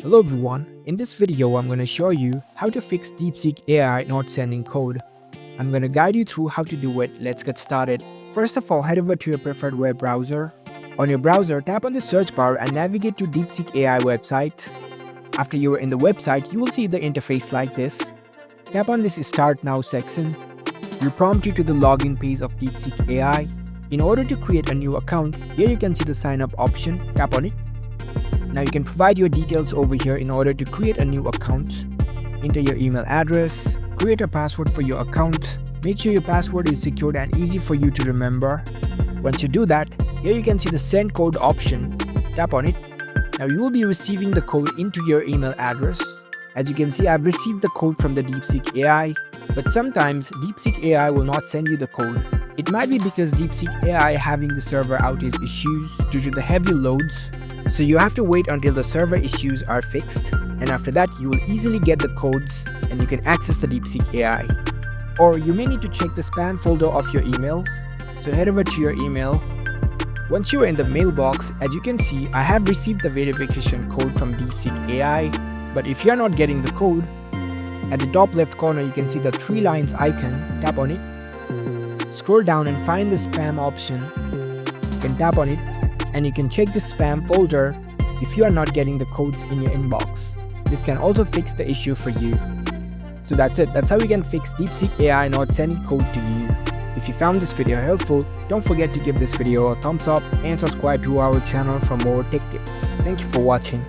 Hello everyone, in this video I'm going to show you how to fix Deepseek AI not sending code. I'm going to guide you through how to do it. Let's get started. First of all, head over to your preferred web browser. On your browser, tap on the search bar and navigate to Deepseek AI website. After you are in the website, you will see the interface like this. Tap on this Start Now section. It will prompt you to the login page of Deepseek AI. In order to create a new account, here you can see the sign up option. Tap on it. Now you can provide your details over here in order to create a new account. Enter your email address, create a password for your account. Make sure your password is secured and easy for you to remember. Once you do that, here you can see the send code option. Tap on it. Now you will be receiving the code into your email address. As you can see, I've received the code from the Deepseek AI, but sometimes Deepseek AI will not send you the code. It might be because Deepseek AI having the server outage issues due to the heavy loads. So you have to wait until the server issues are fixed, and after that you will easily get the codes and you can access the Deepseek AI. Or you may need to check the spam folder of your emails, so head over to your email. Once you are in the mailbox, as you can see, I have received the verification code from Deepseek AI, but if you are not getting the code, at the top left corner you can see the 3 lines icon. Tap on it, scroll down and find the spam option. You can tap on it and you can check the spam folder if you are not getting the codes in your inbox. This can also fix the issue for you. So that's it. That's how you can fix Deepseek AI not sending code to you. If you found this video helpful, don't forget to give this video a thumbs up and subscribe to our channel for more tech tips. Thank you for watching.